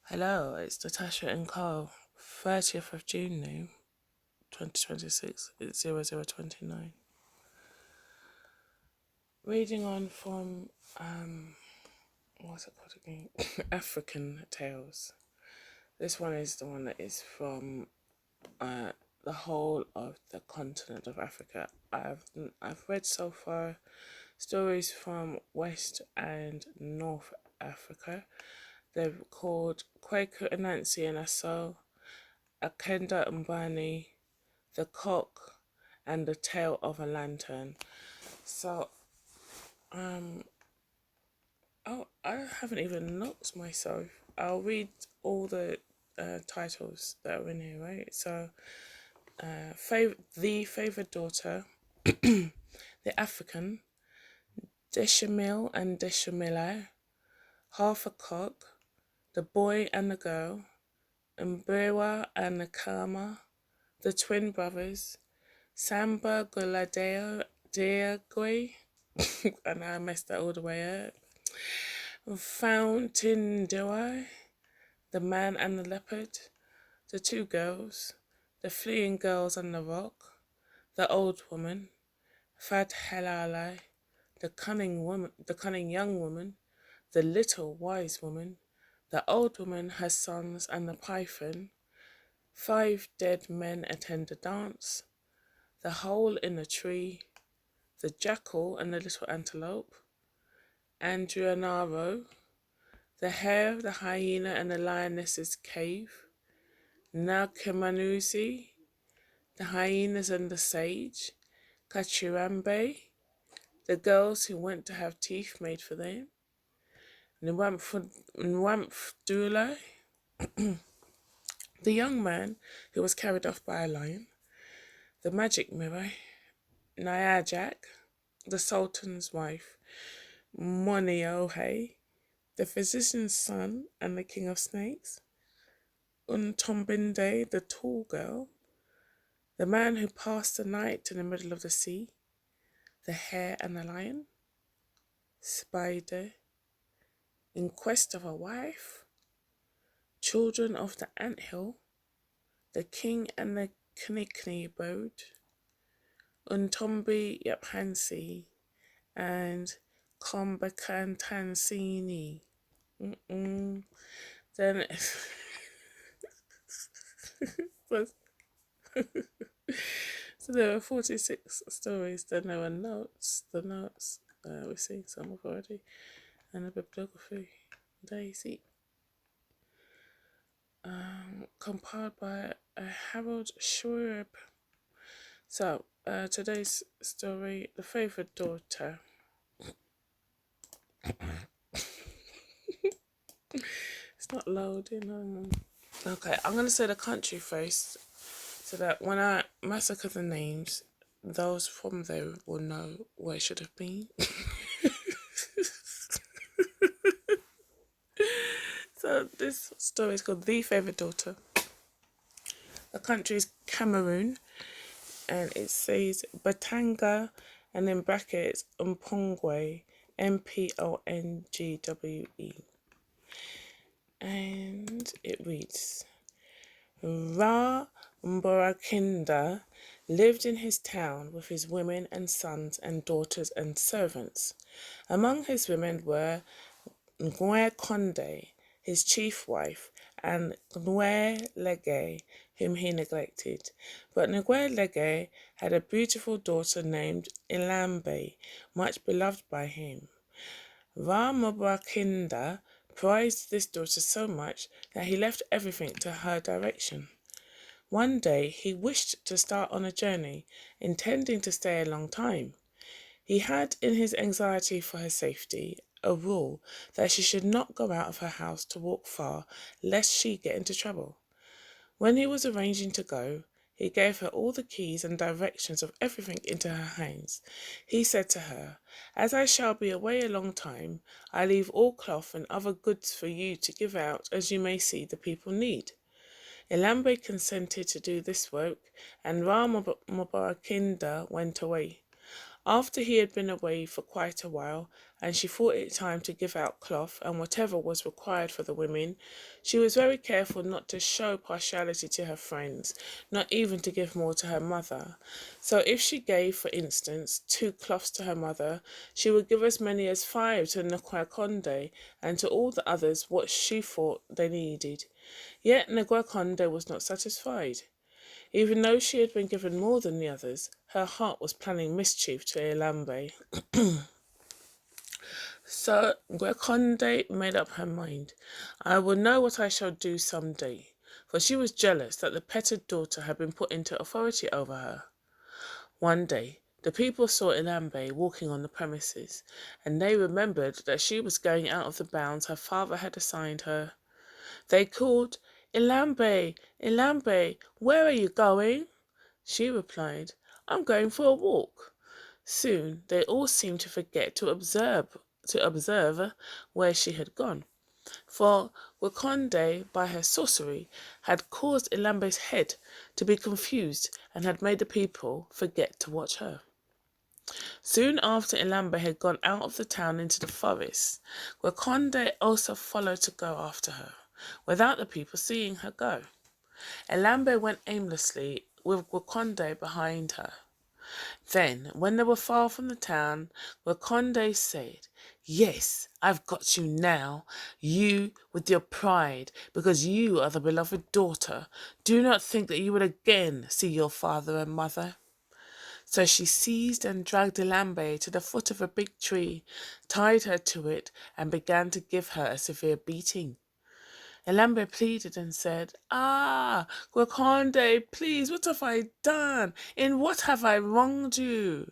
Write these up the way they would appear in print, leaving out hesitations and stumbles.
Hello, it's Natasha N.K.O. 30th of June now, 2026. It's 0029. Reading on from, what's it called again? African Tales. This one is the one that is from the whole of the continent of Africa. I've read so far stories from West and North Africa. They're called Kwaku Anansi and Aso, Akenda Mbani, The Cock, and The Tale of a Lantern. So, oh, I haven't even looked myself. I'll read all the titles that are in here, right? So, The Favoured Daughter, The African, Deshamil and Deshamila, Half a Cock, The Boy and the Girl, Mbewa and Nakama, The Twin Brothers, Samba Goladeo Deagwe, and I messed that all the way up. Fountain Dewey, The Man and the Leopard, The Two Girls, The Fleeing Girls on the Rock, The Old Woman, Fad Halale, The Cunning Young Woman, The Little Wise Woman, The Old Woman, Her Sons, and the Python, 5 Dead Men Attend a Dance, The Hole in the Tree, The Jackal and the Little Antelope, Andrianaro, The Hare, the Hyena and the Lioness's Cave, Nakemanuzi, The Hyenas and the Sage, Kachirambe, The Girls Who Went to Have Teeth Made for Them, Nwamfdula, The Young Man Who Was Carried Off by a Lion, The Magic Mirror, Nyajak, The Sultan's Wife, Moniohe, The Physician's Son and the King of Snakes, Untombinde, The Tall Girl, The Man Who Passed the Night in the Middle of the Sea, The Hare and the Lion, Spider, In Quest of a Wife, Children of the Anthill, The King and the Knikni Abode, Untombi Yaphansi, and Kombakantansini. Then so there were 46 stories. Then there were notes. The notes we've seen some of already, and a bibliography. Daisy. Compiled by Harold Schwab. So today's story, The Favoured Daughter. It's not loading. Okay, I'm going to say the country first, so that when I massacre the names, those from there will know where it should have been. So this story is called The Favoured Daughter. The country is Cameroon, and it says Batanga, and in brackets Mpongwe, Mpongwe. And it reads, Ra Mborakinda lived in his town with his women and sons and daughters and servants. Among his women were Ngwe Konde, his chief wife, and Ngwe Lege, whom he neglected. But Ngwe Lege had a beautiful daughter named Ilambe, much beloved by him. Ra Mborakinda prized this daughter so much that he left everything to her direction. One day he wished to start on a journey, intending to stay a long time. He had, in his anxiety for her safety, a rule that she should not go out of her house to walk far, lest she get into trouble. When he was arranging to go, he gave her all the keys and directions of everything into her hands. He said to her, As I shall be away a long time, I leave all cloth and other goods for you to give out, as you may see the people need. Ilambe consented to do this work, and Ra Mubarakinda went away. After he had been away for quite a while, and she thought it time to give out cloth and whatever was required for the women, she was very careful not to show partiality to her friends, not even to give more to her mother. So if she gave, for instance, 2 cloths to her mother, she would give as many as 5 to Nkwa and to all the others what she thought they needed. Yet Nkwa was not satisfied. Even though she had been given more than the others, her heart was planning mischief to Elambe. So Gwekonde made up her mind. I will know what I shall do some day, for she was jealous that the petted daughter had been put into authority over her. One day, the people saw Elambe walking on the premises, and they remembered that she was going out of the bounds her father had assigned her. They called, Elambe, Elambe, where are you going? She replied, I'm going for a walk. Soon they all seemed to forget to observe where she had gone, for Wakonde, by her sorcery, had caused Ilambe's head to be confused and had made the people forget to watch her. Soon after Ilambe had gone out of the town into the forest, Wakonde also followed to go after her, without the people seeing her go. Ilambe went aimlessly with Wakonde behind her. Then, when they were far from the town, Wakonde said, Yes, I've got you now, you with your pride, because you are the beloved daughter. Do not think that you will again see your father and mother. So she seized and dragged Elambe to the foot of a big tree, tied her to it, and began to give her a severe beating. Elambe pleaded and said, Ah, Gwakonde, please, what have I done? In what have I wronged you?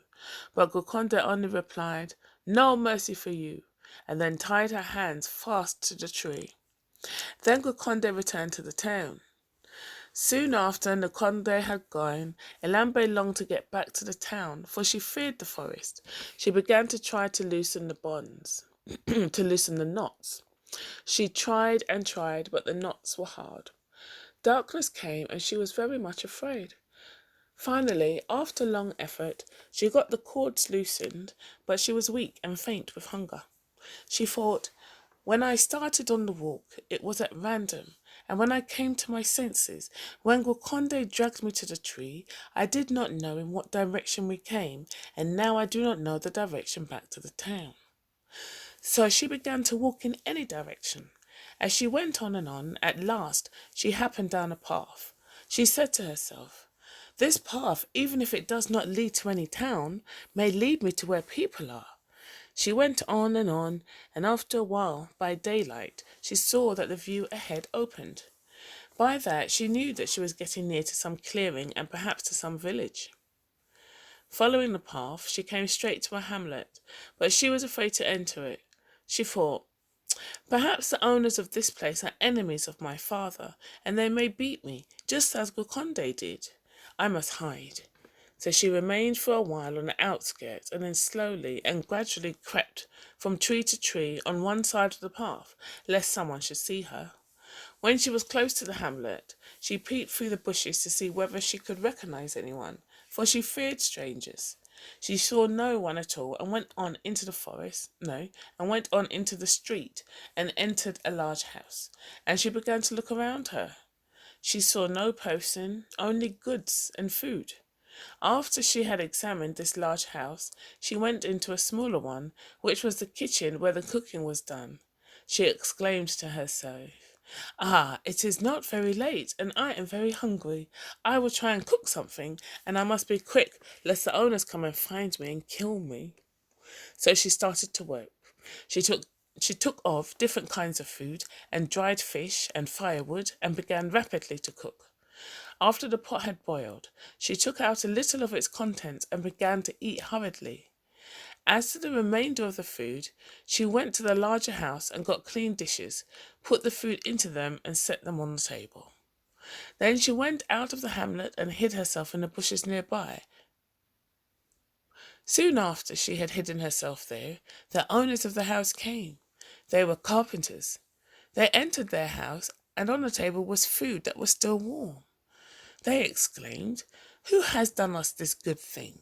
But Gwakonde only replied, No mercy for you, and then tied her hands fast to the tree. Then Gwakonde returned to the town. Soon after Nkonde had gone, Elambe longed to get back to the town, for she feared the forest. She began to try to loosen the bonds, to loosen the knots. She tried and tried, but the knots were hard. Darkness came, and she was very much afraid. Finally, after long effort, she got the cords loosened, but she was weak and faint with hunger. She thought, when I started on the walk, it was at random, and when I came to my senses, when Gwakonde dragged me to the tree, I did not know in what direction we came, and now I do not know the direction back to the town. So she began to walk in any direction. As she went on and on, at last she happened down a path. She said to herself, This path, even if it does not lead to any town, may lead me to where people are. She went on, and after a while, by daylight, she saw that the view ahead opened. By that, she knew that she was getting near to some clearing and perhaps to some village. Following the path, she came straight to a hamlet, but she was afraid to enter it. She thought, Perhaps the owners of this place are enemies of my father, and they may beat me, just as Gwakonde did. I must hide. So she remained for a while on the outskirts, and then slowly and gradually crept from tree to tree on one side of the path, lest someone should see her. When she was close to the hamlet, she peeped through the bushes to see whether she could recognize anyone, for she feared strangers. She saw no one at all and went on into the street and entered a large house, and she began to look around her. She saw no person, only goods and food. After she had examined this large house, she went into a smaller one, which was the kitchen where the cooking was done. She exclaimed to herself, Ah, it is not very late, and I am very hungry. I will try and cook something, and I must be quick, lest the owners come and find me and kill me. So she started to work. She took off different kinds of food and dried fish and firewood and began rapidly to cook. After the pot had boiled, she took out a little of its contents and began to eat hurriedly. As to the remainder of the food, she went to the larger house and got clean dishes, put the food into them and set them on the table. Then she went out of the hamlet and hid herself in the bushes nearby. Soon after she had hidden herself there, the owners of the house came. They were carpenters. They entered their house, and on the table was food that was still warm. They exclaimed, Who has done us this good thing?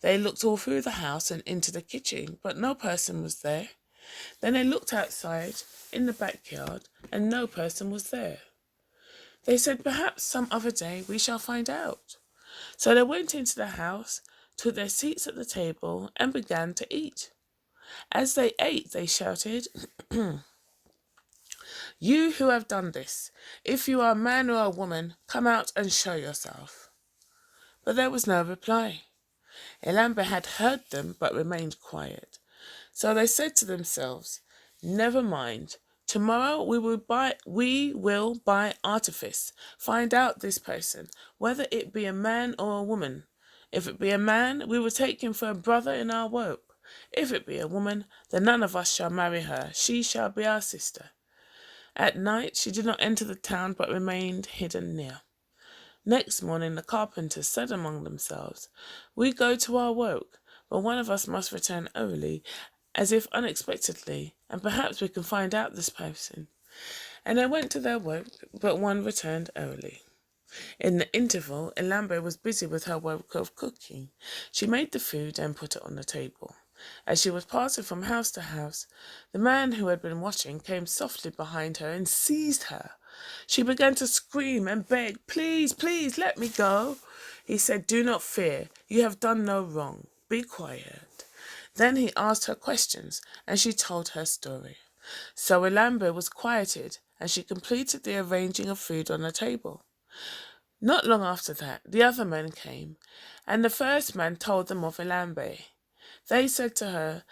They looked all through the house and into the kitchen, but no person was there. Then they looked outside in the backyard, and no person was there. They said, perhaps some other day we shall find out. So they went into the house, took their seats at the table, and began to eat. As they ate, they shouted, "You who have done this, if you are a man or a woman, come out and show yourself." But there was no reply. Elambe had heard them, but remained quiet. So they said to themselves, "Never mind. Tomorrow we will by artifice find out this person, whether it be a man or a woman. If it be a man, we will take him for a brother in our woe. If it be a woman, then none of us shall marry her. She shall be our sister." At night she did not enter the town, but remained hidden near. Next morning the carpenters said among themselves, "We go to our work, but one of us must return early, as if unexpectedly, and perhaps we can find out this person." And they went to their work, but one returned early. In the interval, Elambe was busy with her work of cooking. She made the food and put it on the table. As she was passing from house to house, the man who had been watching came softly behind her and seized her. She began to scream and beg, "Please, please, let me go." He said, "Do not fear. You have done no wrong. Be quiet." Then he asked her questions, and she told her story. So Elambe was quieted, and she completed the arranging of food on the table. Not long after that, the other men came, and the first man told them of Elambe. They said to her,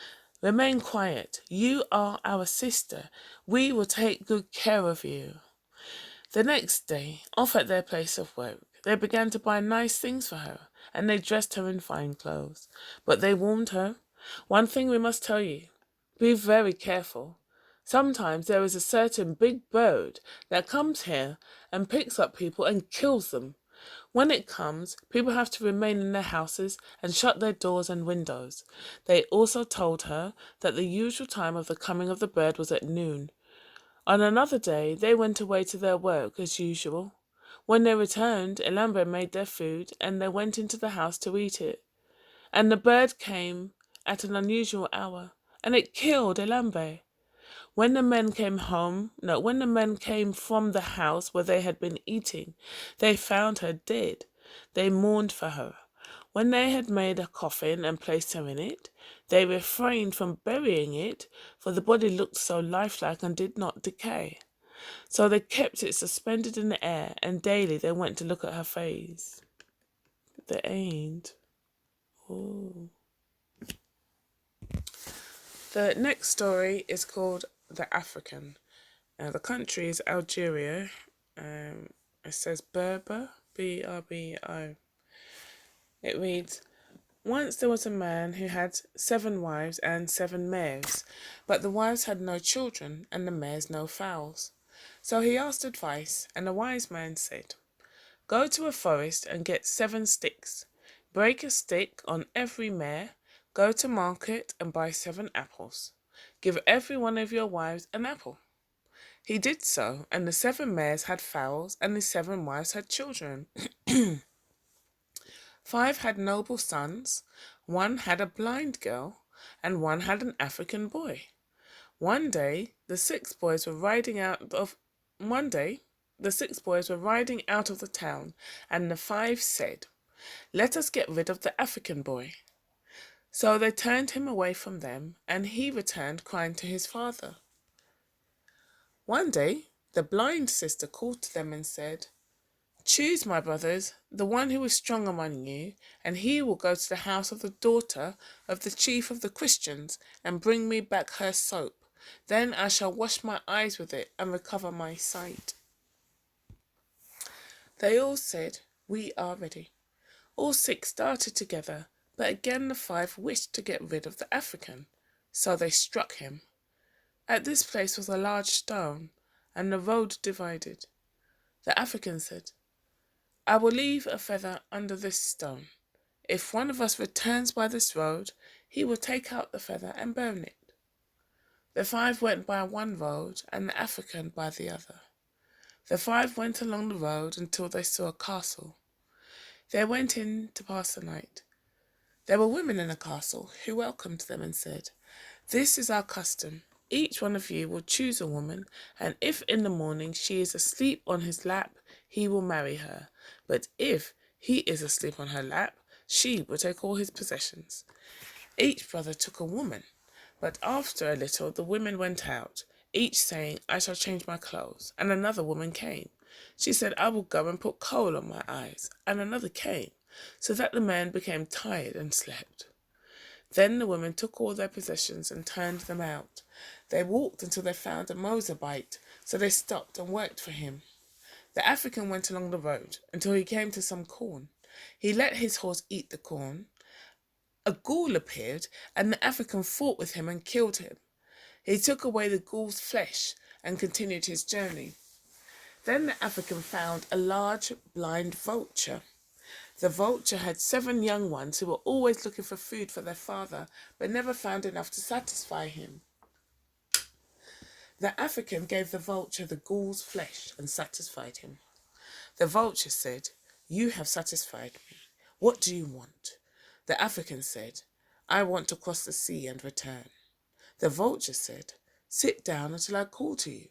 "Remain quiet. You are our sister. We will take good care of you." The next day, off at their place of work, they began to buy nice things for her, and they dressed her in fine clothes. But they warned her, "One thing we must tell you. Be very careful. Sometimes there is a certain big bird that comes here and picks up people and kills them. When it comes, people have to remain in their houses and shut their doors and windows." They also told her that the usual time of the coming of the bird was at noon. On another day, they went away to their work as usual. When they returned, Elambe made their food, and they went into the house to eat it. And the bird came at an unusual hour, and it killed Elambe. When the men came from the house where they had been eating, they found her dead. They mourned for her. When they had made a coffin and placed her in it, they refrained from burying it, for the body looked so lifelike and did not decay. So they kept it suspended in the air, and daily they went to look at her face. The end. Ooh. The next story is called The African. The country is Algeria. It says Berber, Brbo. It reads, "Once there was a man who had 7 wives and 7 mares, but the wives had no children and the mares no fowls. So he asked advice, and a wise man said, 'Go to a forest and get 7 sticks. Break a stick on every mare. Go to market and buy 7 apples. Give every one of your wives an apple.' He did so, and the 7 mares had fowls, and the 7 wives had children. 5 had noble sons, 1 had a blind girl, and 1 had an African boy. One day the 6 boys were riding out of the town, and the 5 said, 'Let us get rid of the African boy.' So they turned him away from them, and he returned crying to his father. One day the blind sister called to them and said, 'Choose, my brothers, the one who is strong among you, and he will go to the house of the daughter of the chief of the Christians and bring me back her soap. Then I shall wash my eyes with it and recover my sight.' They all said, 'We are ready.' All 6 started together, but again the 5 wished to get rid of the African, so they struck him. At this place was a large stone, and the road divided. The African said, 'I will leave a feather under this stone. If one of us returns by this road, he will take out the feather and burn it.' The 5 went by one road, and the African by the other. The 5 went along the road until they saw a castle. They went in to pass the night. There were women in the castle who welcomed them and said, "This is our custom. Each one of you will choose a woman, and if in the morning she is asleep on his lap, he will marry her. But if he is asleep on her lap, she will take all his possessions." Each brother took a woman, but after a little the women went out, each saying, "I shall change my clothes." And another woman came. She said, "I will go and put coal on my eyes." And another came, so that the men became tired and slept. Then the women took all their possessions and turned them out. They walked until they found a Mozabite, so they stopped and worked for him. The African went along the road until he came to some corn. He let his horse eat the corn. A ghoul appeared, and the African fought with him and killed him. He took away the ghoul's flesh and continued his journey. Then the African found a large blind vulture. The vulture had 7 young ones who were always looking for food for their father, but never found enough to satisfy him. The African gave the vulture the ghoul's flesh and satisfied him. The vulture said, "You have satisfied me. What do you want?" The African said, "I want to cross the sea and return." The vulture said, "Sit down until I call to you."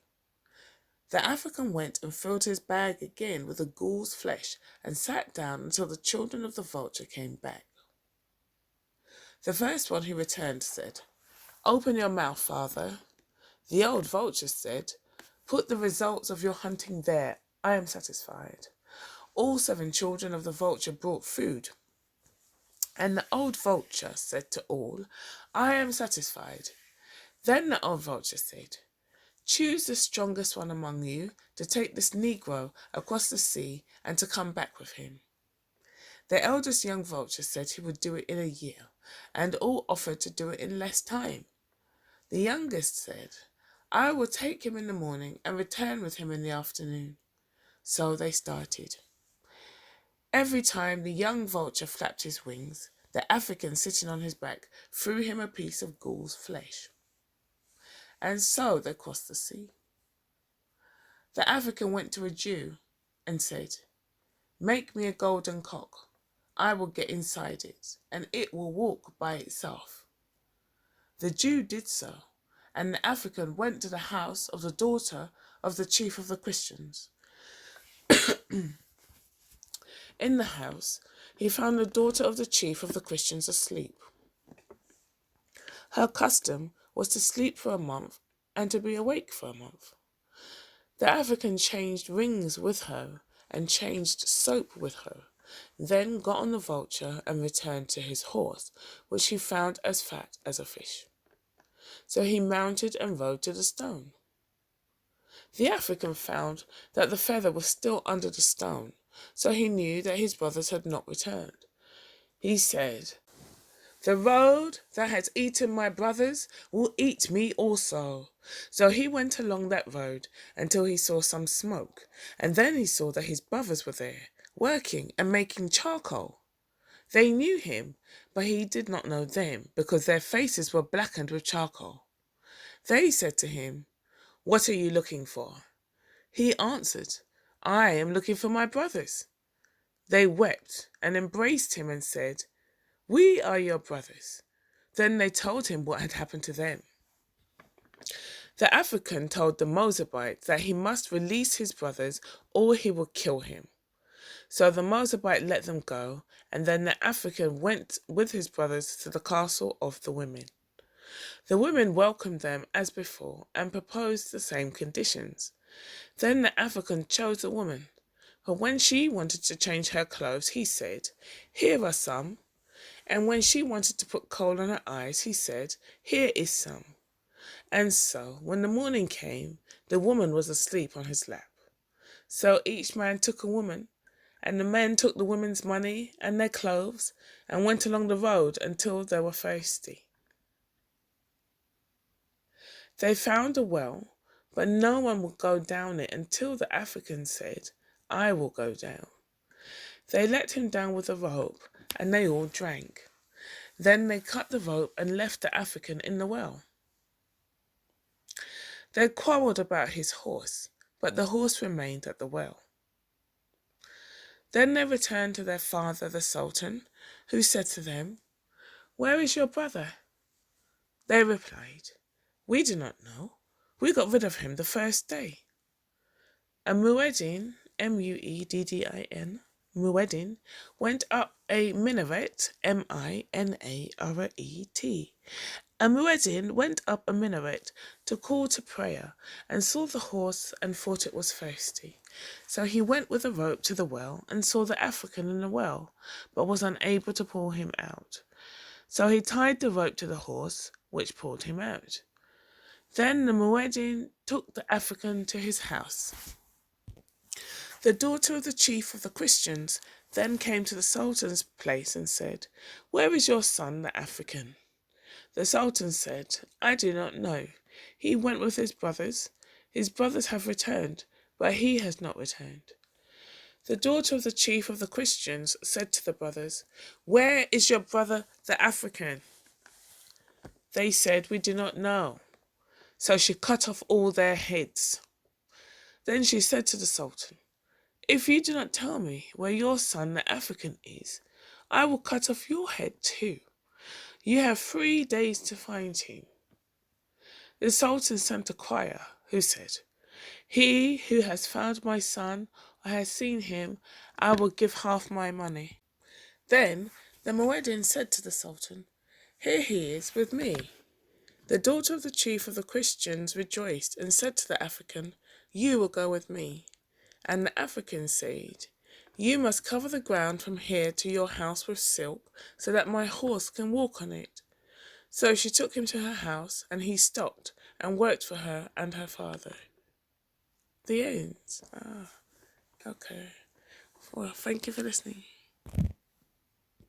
The African went and filled his bag again with the ghoul's flesh and sat down until the children of the vulture came back. The first one who returned said, "Open your mouth, father." The old vulture said, "Put the results of your hunting there. I am satisfied." All 7 children of the vulture brought food. And the old vulture said to all, "I am satisfied." Then the old vulture said, "Choose the strongest one among you to take this Negro across the sea and to come back with him." The eldest young vulture said he would do it in a year, and all offered to do it in less time. The youngest said, "I will take him in the morning and return with him in the afternoon." So they started. Every time the young vulture flapped his wings, the African sitting on his back threw him a piece of ghoul's flesh. And so they crossed the sea. The African went to a Jew and said, "Make me a golden cock. I will get inside it, and it will walk by itself." The Jew did so, and the African went to the house of the daughter of the chief of the Christians. In the house, he found the daughter of the chief of the Christians asleep. Her custom was to sleep for a month and to be awake for a month. The African changed rings with her and changed soap with her, then got on the vulture and returned to his horse, which he found as fat as a fish. So he mounted and rode to the stone. The African found that the feather was still under the stone, so he knew that his brothers had not returned. He said, "The road that has eaten my brothers will eat me also." So he went along that road until he saw some smoke, and then he saw that his brothers were there, working and making charcoal. They knew him, but he did not know them, because their faces were blackened with charcoal. They said to him, "What are you looking for?" He answered, "I am looking for my brothers." They wept and embraced him and said, "We are your brothers." Then they told him what had happened to them. The African told the Mozabite that he must release his brothers or he would kill him. So the Mozabite let them go, and then the African went with his brothers to the castle of the women. The women welcomed them as before and proposed the same conditions. Then the African chose a woman, but when she wanted to change her clothes, he said, "Here are some." And when she wanted to put coal on her eyes, he said, "Here is some." And so, when the morning came, the woman was asleep on his lap. So each man took a woman, and the men took the women's money and their clothes, and went along the road until they were thirsty. They found a well, but no one would go down it until the African said, "I will go down." They let him down with a rope, and they all drank. Then they cut the rope and left the African in the well. They quarrelled about his horse, but the horse remained at the well. Then they returned to their father the Sultan, who said to them, "Where is your brother?" They replied, "We do not know. We got rid of him the first day." A mueddin, Mueddin, mueddin, went up a minaret, Minaret. A mueddin went up a minaret to call to prayer, and saw the horse and thought it was thirsty. So he went with a rope to the well and saw the African in the well, but was unable to pull him out. So he tied the rope to the horse, which pulled him out. Then the mueddin took the African to his house. The daughter of the chief of the Christians then came to the Sultan's place and said, "Where is your son, the African?" The Sultan said, "I do not know. He went with his brothers. His brothers have returned, but he has not returned." The daughter of the chief of the Christians said to the brothers, "Where is your brother, the African?" They said, "We do not know." So she cut off all their heads. Then she said to the Sultan, "If you do not tell me where your son, the African, is, I will cut off your head too. You have 3 days to find him." The Sultan sent a crier who said, "He who has found my son or has seen him, I will give half my money." Then the mueddin said to the Sultan, "Here he is with me." The daughter of the chief of the Christians rejoiced and said to the African, "You will go with me." And the African said, "You must cover the ground from here to your house with silk, so that my horse can walk on it." So she took him to her house, and he stopped and worked for her and her father. The end. Okay. Well, thank you for listening.